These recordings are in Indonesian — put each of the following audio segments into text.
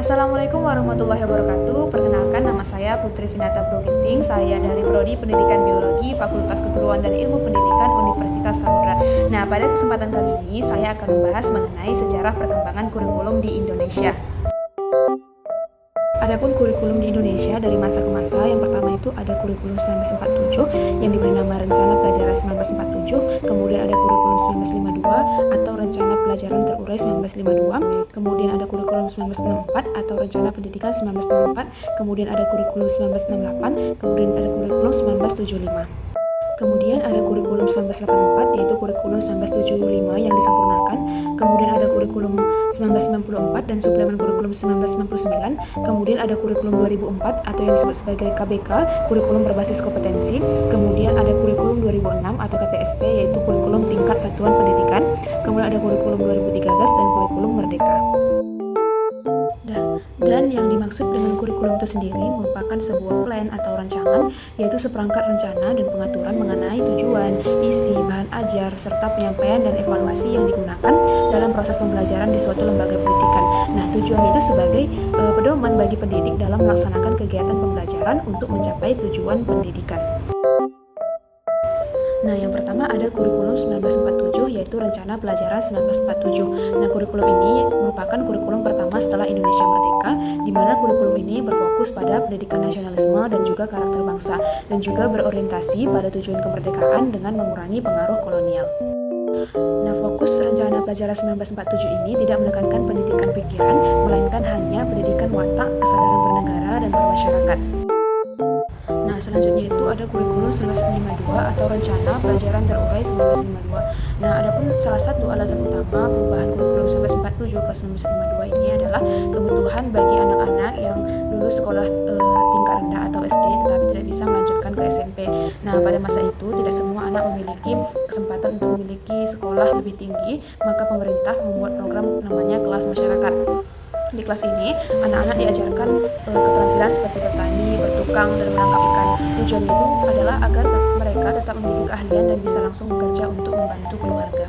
Assalamualaikum warahmatullahi wabarakatuh. Perkenalkan, nama saya Putri Vinata Broginting. Saya dari Prodi Pendidikan Biologi Fakultas Keguruan dan Ilmu Pendidikan Universitas Samudra. Nah, pada kesempatan kali ini saya akan membahas mengenai sejarah perkembangan kurikulum di Indonesia. Adapun kurikulum di Indonesia dari masa ke masa, yang pertama itu ada kurikulum 1947 yang diberi nama Rencana Pelajaran 1947, kemudian ada kurikulum 1952 atau Rencana Pelajaran Terurai 1952, kemudian ada kurikulum 1964 atau Rencana Pendidikan 1964, kemudian ada kurikulum 1968, kemudian ada kurikulum 1975. Kemudian ada kurikulum 1984 yaitu kurikulum 1975 yang disempurnakan. Kemudian ada kurikulum 1994 dan suplemen kurikulum 1999. Kemudian ada kurikulum 2004 atau yang disebut sebagai KBK, kurikulum berbasis kompetensi. Kemudian ada kurikulum 2006 atau KTSP yaitu kurikulum tingkat satuan pendidikan. Kemudian ada kurikulum 2013 dan kurikulum Merdeka. Dan yang dimaksud dengan kurikulum itu sendiri merupakan sebuah plan atau rancangan, yaitu seperangkat rencana dan pengaturan mengenai tujuan, isi, bahan ajar, serta penyampaian dan evaluasi yang digunakan dalam proses pembelajaran di suatu lembaga pendidikan. Nah, tujuan itu sebagai pedoman bagi pendidik dalam melaksanakan kegiatan pembelajaran untuk mencapai tujuan pendidikan. Nah, yang pertama ada kurikulum 1947 yaitu Rencana Pelajaran 1947. Nah, kurikulum ini merupakan kurikulum pertama setelah Indonesia merdeka, di mana kurikulum ini berfokus pada pendidikan nasionalisme dan juga karakter bangsa, dan juga berorientasi pada tujuan kemerdekaan dengan mengurangi pengaruh kolonial. Nah, fokus Rencana Pelajaran 1947 ini tidak menekankan pendidikan pikiran, melainkan hanya pendidikan watak, kesadaran bernegara dan bermasyarakat. Nah, selanjutnya itu ada kurikulum 1952 atau Rencana Pelajaran Terurai 1952. Nah, adapun salah satu alasan utama perubahan kurikulum 1947 ke 1952 ini adalah kebutuhan bagi anak-anak yang lulus sekolah tingkat rendah atau SD tetapi tidak bisa melanjutkan ke SMP. Nah, pada masa itu tidak semua anak memiliki kesempatan untuk memiliki sekolah lebih tinggi, maka pemerintah membuat program namanya kelas masyarakat. Di kelas ini, anak-anak diajarkan keterampilan seperti bertani, bertukang, dan menangkap ikan. Tujuan itu adalah agar mereka tetap memiliki keahlian dan bisa langsung bekerja untuk membantu keluarga.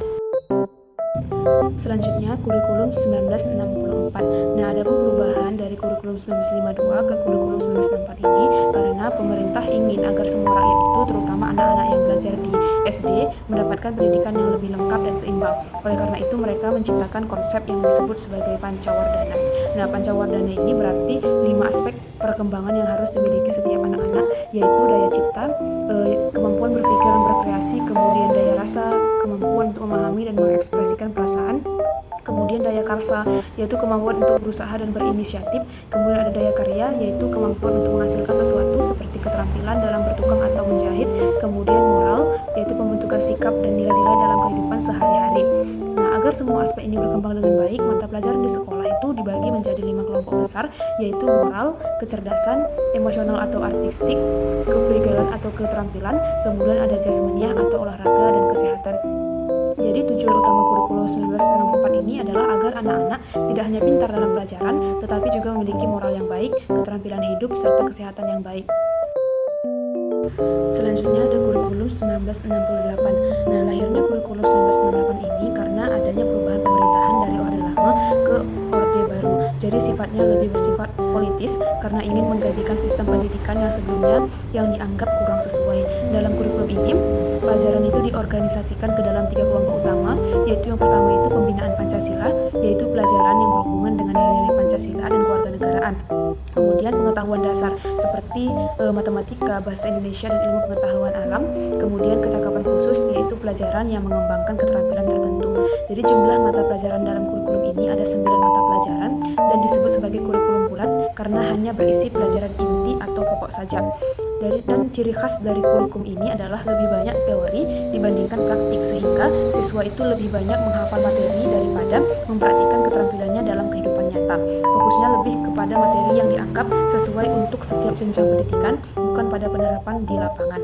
Selanjutnya, kurikulum 1964. Nah, ada perubahan dari kurikulum 1952 ke kurikulum 1964 ini karena pemerintah ingin agar semua rakyat itu, terutama anak-anak yang belajar di SD, mendapatkan pendidikan yang lebih lengkap dan seimbang. Oleh karena itu, mereka menciptakan konsep yang disebut sebagai Pancawardhana. Nah, Pancawardhana ini berarti 5 aspek perkembangan yang harus dimiliki setiap anak-anak, yaitu daya cipta, kemampuan berpikir dan berkreasi, kemudian daya rasa, kemampuan untuk memahami dan mengekspresikan perasaan, kemudian daya karsa, yaitu kemampuan untuk berusaha dan berinisiatif, kemudian ada daya karya, yaitu kemampuan untuk menghasilkan sesuatu seperti keterampilan dalam bertukang atau menjahit, kemudian moral, yaitu pembentukan sikap dan nilai-nilai dalam kehidupan sehari-hari. Nah, agar semua aspek ini berkembang dengan baik, mata pelajaran di sekolah itu dibagi menjadi 5 kelompok besar, yaitu moral, kecerdasan, emosional atau artistik, kepribadian atau keterampilan, kemudian ada jasmaniah atau olahraga dan kesehatan. Jadi tujuan utama kurikulum 1964 ini adalah agar anak-anak tidak hanya pintar dalam pelajaran, tetapi juga memiliki moral yang baik, keterampilan hidup, serta kesehatan yang baik. Selanjutnya ada kurikulum 1968. Nah, lahirnya kurikulum 1968 ini karena adanya perubahan pemerintahan dari Orde Lama ke Orde Baru. Jadi sifatnya lebih bersifat politis karena ingin menggantikan sistem pendidikan yang sebelumnya yang dianggap kurang sesuai. Dalam kurikulum ini, pelajaran itu diorganisasikan ke dalam 3 kelompok utama, yaitu yang pertama itu pembinaan Pancasila, yaitu pelajaran yang berhubungan dengan nilai-nilai Pancasila dan kewarganegaraan. Kemudian pengetahuan dasar seperti matematika, bahasa Indonesia, dan ilmu pengetahuan alam. Kemudian kecakapan khusus, yaitu pelajaran yang mengembangkan keterampilan tertentu. Jadi jumlah mata pelajaran dalam kurikulum ini ada 9 mata pelajaran dan disebut sebagai kurikulum bulat karena hanya berisi pelajaran inti atau pokok saja. Dan ciri khas dari kurikulum ini adalah lebih banyak teori dibandingkan praktik, sehingga siswa itu lebih banyak menghafal materi daripada mempraktikkan keterampilannya dalam kehidupan nyata. Fokusnya lebih kepada materi yang dianggap sesuai untuk setiap jenjang pendidikan, bukan pada penerapan di lapangan.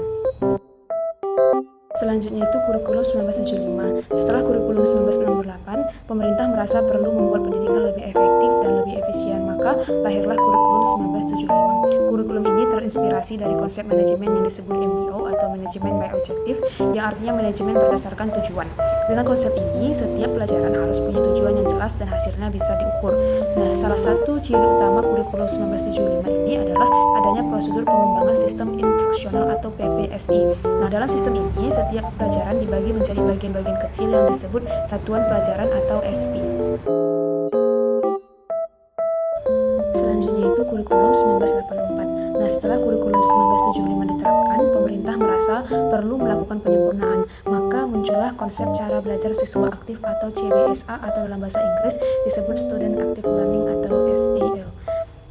Selanjutnya itu kurikulum 1975. Setelah kurikulum 1968, pemerintah merasa perlu membuat pendidikan lebih efektif dan lebih efisien, maka lahirlah kurikulum 1975. Kurikulum ini terinspirasi dari konsep manajemen yang disebut MBO atau Management by Objective, yang artinya manajemen berdasarkan tujuan. Dengan konsep ini, setiap pelajaran harus punya tujuan yang jelas dan hasilnya bisa diukur. Nah, salah satu ciri utama kurikulum 1975 ini adalah adanya prosedur pengembangan sistem instruksional atau PPSI. Nah, dalam sistem ini, setiap pelajaran dibagi menjadi bagian-bagian kecil yang disebut satuan pelajaran atau SP. Selanjutnya itu kurikulum 1984. Nah, setelah kurikulum 1975 diterapkan, pemerintah merasa perlu melakukan penyempurnaan. Maka muncullah konsep cara belajar siswa aktif atau CBSA atau dalam bahasa Inggris disebut Student Active Learning atau SAL.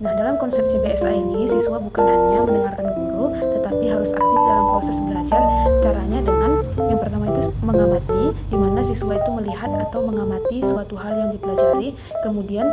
Nah, dalam konsep CBSA ini, siswa bukan hanya mendengarkan guru, tetapi harus aktif dalam proses belajar. Caranya dengan yang pertama itu mengamati, di mana siswa itu melihat atau mengamati suatu hal yang dipelajari, kemudian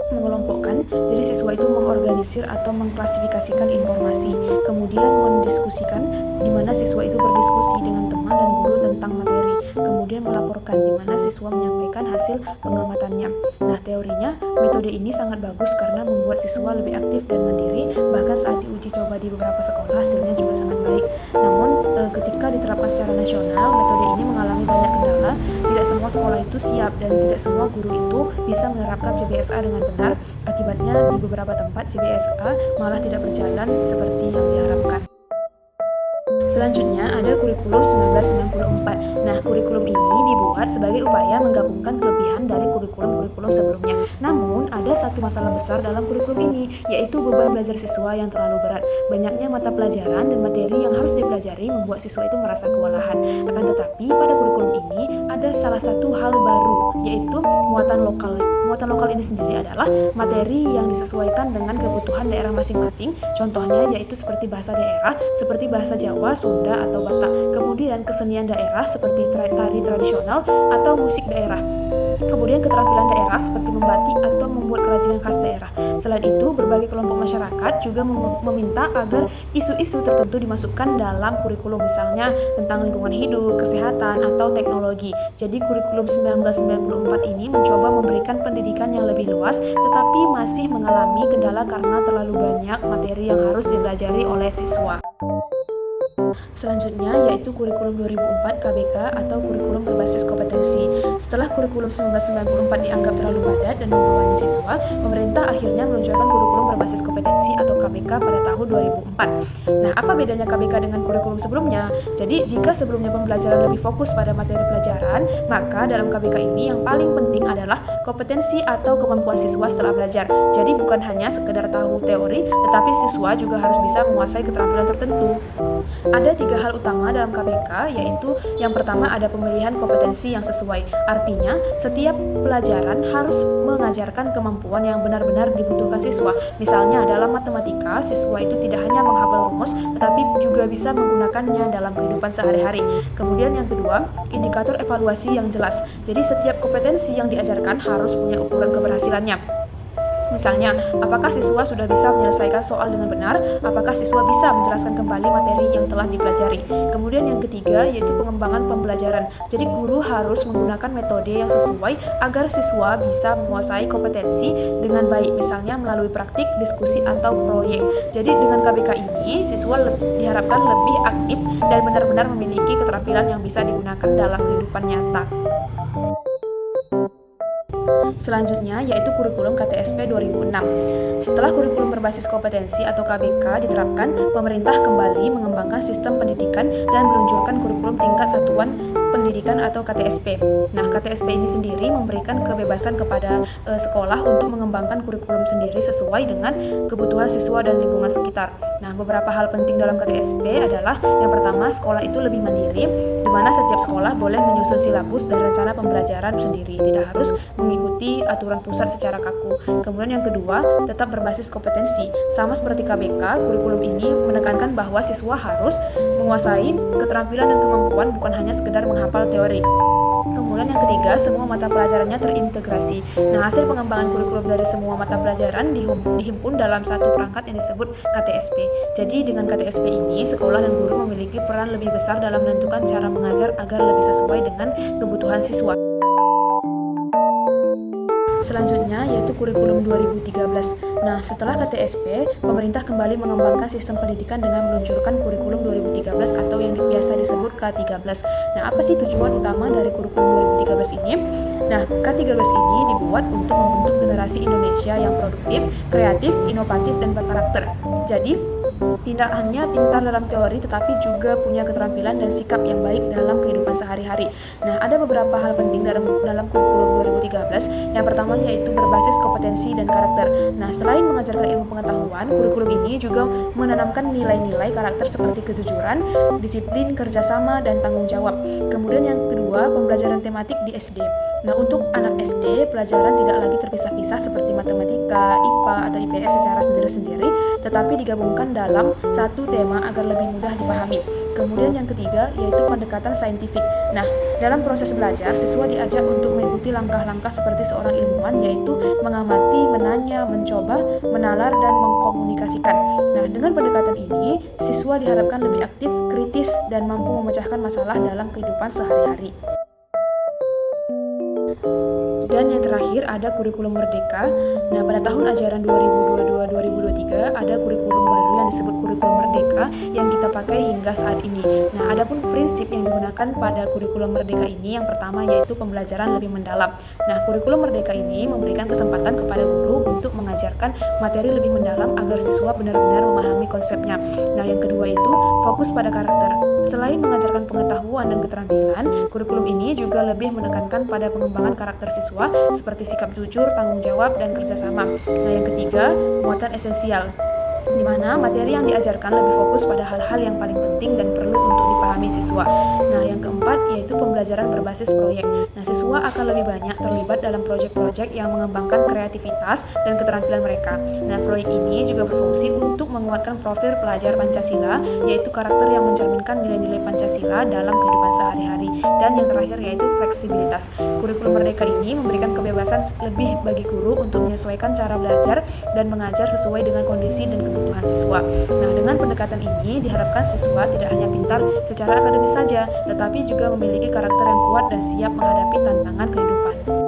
mengelompokkan, jadi siswa itu mengorganisir atau mengklasifikasikan informasi, kemudian mendiskusikan, di mana siswa itu berdiskusi dengan teman dan guru tentang materi, kemudian melaporkan, di mana siswa menyampaikan hasil pengamatannya. Nah, teorinya metode ini sangat bagus karena membuat siswa lebih aktif dan mandiri, bahkan saat diuji coba di beberapa sekolah hasilnya juga sangat baik. Namun ketika diterapkan secara nasional, metode ini mengalami banyak kendala. Tidak semua sekolah itu siap dan tidak semua guru itu bisa menerapkan CBSA dengan benar. Akibatnya di beberapa tempat CBSA malah tidak berjalan seperti yang diharapkan. Selanjutnya ada kurikulum 1994. Nah, kurikulum ini dibuat sebagai upaya menggabungkan kelebihan dari kurikulum-kurikulum sebelumnya. Namun, ada satu masalah besar dalam kurikulum ini, yaitu beban belajar siswa yang terlalu berat. Banyaknya mata pelajaran dan materi yang harus dipelajari membuat siswa itu merasa kewalahan. Akan tetapi, pada kurikulum ini ada salah satu hal baru, yaitu muatan lokal. Muatan lokal ini sendiri adalah materi yang disesuaikan dengan kebutuhan daerah masing-masing. Contohnya yaitu seperti bahasa daerah, seperti bahasa Jawa, Sunda, atau Batak. Kemudian kesenian daerah seperti tari tradisional atau musik daerah. Kemudian keterampilan daerah seperti membatik atau membuat kerajinan khas daerah. Selain itu, berbagai kelompok masyarakat juga meminta agar isu-isu tertentu dimasukkan dalam kurikulum, misalnya tentang lingkungan hidup, kesehatan, atau teknologi. Jadi kurikulum 1994 ini mencoba memberikan pendidikan yang lebih luas, tetapi masih mengalami kendala karena terlalu banyak materi yang harus dipelajari oleh siswa. Selanjutnya yaitu kurikulum 2004 KBK atau kurikulum berbasis kompetensi. Setelah kurikulum 1994 dianggap terlalu padat dan membebani siswa, pemerintah akhirnya meluncurkan kurikulum berbasis kompetensi atau KBK pada tahun 2004. Nah, apa bedanya KBK dengan kurikulum sebelumnya? Jadi, jika sebelumnya pembelajaran lebih fokus pada materi pelajaran, maka dalam KBK ini yang paling penting adalah kompetensi atau kemampuan siswa setelah belajar. Jadi, bukan hanya sekedar tahu teori, tetapi siswa juga harus bisa menguasai keterampilan tertentu. Ada 3 hal utama dalam KBK, yaitu yang pertama ada pemilihan kompetensi yang sesuai. Artinya, setiap pelajaran harus mengajarkan kemampuan yang benar-benar dibutuhkan siswa. Misalnya, dalam matematika, siswa itu tidak hanya menghafal rumus, tetapi juga bisa menggunakannya dalam kehidupan sehari-hari. Kemudian yang kedua, indikator evaluasi yang jelas. Jadi, setiap kompetensi yang diajarkan harus punya ukuran keberhasilannya. Misalnya, apakah siswa sudah bisa menyelesaikan soal dengan benar? Apakah siswa bisa menjelaskan kembali materi yang telah dipelajari? Kemudian yang ketiga, yaitu pengembangan pembelajaran. Jadi guru harus menggunakan metode yang sesuai agar siswa bisa menguasai kompetensi dengan baik, misalnya melalui praktik, diskusi, atau proyek. Jadi dengan KBK ini, siswa diharapkan lebih aktif dan benar-benar memiliki keterampilan yang bisa digunakan dalam kehidupan nyata. Selanjutnya yaitu kurikulum KTSP 2006. Setelah kurikulum berbasis kompetensi atau KBK diterapkan, pemerintah kembali mengembangkan sistem pendidikan dan meluncurkan kurikulum tingkat satuan pendidikan atau KTSP. Nah, KTSP ini sendiri memberikan kebebasan kepada sekolah untuk mengembangkan kurikulum sendiri sesuai dengan kebutuhan siswa dan lingkungan sekitar. Nah, beberapa hal penting dalam KTSP adalah yang pertama, sekolah itu lebih mandiri, di mana setiap sekolah boleh menyusun silabus dan rencana pembelajaran sendiri, tidak harus mengikuti aturan pusat secara kaku. Kemudian yang kedua, tetap berbasis kompetensi. Sama seperti KBK, kurikulum ini menekankan bahwa siswa harus menguasai keterampilan dan kemampuan, bukan hanya sekedar menghafal teori. Kemudian yang ketiga, semua mata pelajarannya terintegrasi. Nah, hasil pengembangan kurikulum dari semua mata pelajaran dihimpun dalam satu perangkat yang disebut KTSP. Jadi dengan KTSP ini, sekolah dan guru memiliki peran lebih besar dalam menentukan cara mengajar agar lebih sesuai dengan kebutuhan siswa. Selanjutnya yaitu kurikulum 2013. Nah, setelah KTSP, pemerintah kembali mengembangkan sistem pendidikan dengan meluncurkan kurikulum 2013 atau yang biasa disebut K13. Nah, apa sih tujuan utama dari kurikulum 2013 ini? Nah, K13 ini dibuat untuk membentuk generasi Indonesia yang produktif, kreatif, inovatif, dan berkarakter. Jadi, tidak hanya pintar dalam teori tetapi juga punya keterampilan dan sikap yang baik dalam kehidupan sehari-hari. Nah, ada beberapa hal penting dalam kurikulum 2013. Yang pertama yaitu berbasis kompetensi dan karakter. Nah, selain mengajarkan ilmu pengetahuan, kurikulum ini juga menanamkan nilai-nilai karakter seperti kejujuran, disiplin, kerjasama, dan tanggung jawab. Kemudian yang kedua, pembelajaran tematik di SD. Nah, untuk anak SD, pelajaran tidak lagi terpisah-pisah seperti matematika, IPA, atau IPS secara sendiri-sendiri, tetapi digabungkan dalam satu tema agar lebih mudah dipahami. Kemudian yang ketiga yaitu pendekatan saintifik. Nah, dalam proses belajar, siswa diajak untuk mengikuti langkah-langkah seperti seorang ilmuwan, yaitu mengamati, menanya, mencoba, menalar, dan mengkomunikasikan. Nah, dengan pendekatan ini, siswa diharapkan lebih aktif, kritis, dan mampu memecahkan masalah dalam kehidupan sehari-hari. Dan yang terakhir ada kurikulum merdeka. Nah, pada tahun ajaran 2022-2023 ada kurikulum baru yang disebut kurikulum merdeka yang kita pakai hingga saat ini. Nah, adapun prinsip yang digunakan pada kurikulum merdeka ini yang pertama yaitu pembelajaran lebih mendalam. Nah, kurikulum merdeka ini memberikan kesempatan kepada guru untuk mengajarkan materi lebih mendalam agar siswa benar-benar memahami konsepnya. Nah, yang kedua itu fokus pada karakter. Selain mengajarkan pengetahuan dan keterampilan, kurikulum ini juga lebih menekankan pada pengembangan karakter siswa seperti sikap jujur, tanggung jawab, dan kerjasama. Nah, yang ketiga, muatan esensial, di mana materi yang diajarkan lebih fokus pada hal-hal yang paling penting dan perlu untuk dipahami siswa. Nah, yang keempat yaitu pembelajaran berbasis proyek. Nah, siswa akan lebih banyak terlibat dalam proyek-proyek yang mengembangkan kreativitas dan keterampilan mereka. Nah, proyek ini juga berfungsi untuk menguatkan profil pelajar Pancasila, yaitu karakter yang mencerminkan nilai-nilai Pancasila dalam kehidupan sehari-hari. Dan yang terakhir yaitu fleksibilitas. Kurikulum merdeka ini memberikan kebebasan lebih bagi guru untuk menyesuaikan cara belajar dan mengajar sesuai dengan kondisi dan kebutuhan siswa. Nah, dengan pendekatan ini diharapkan siswa tidak hanya pintar secara akademis saja, tetapi juga memiliki karakter yang kuat dan siap menghadapi tantangan kehidupan.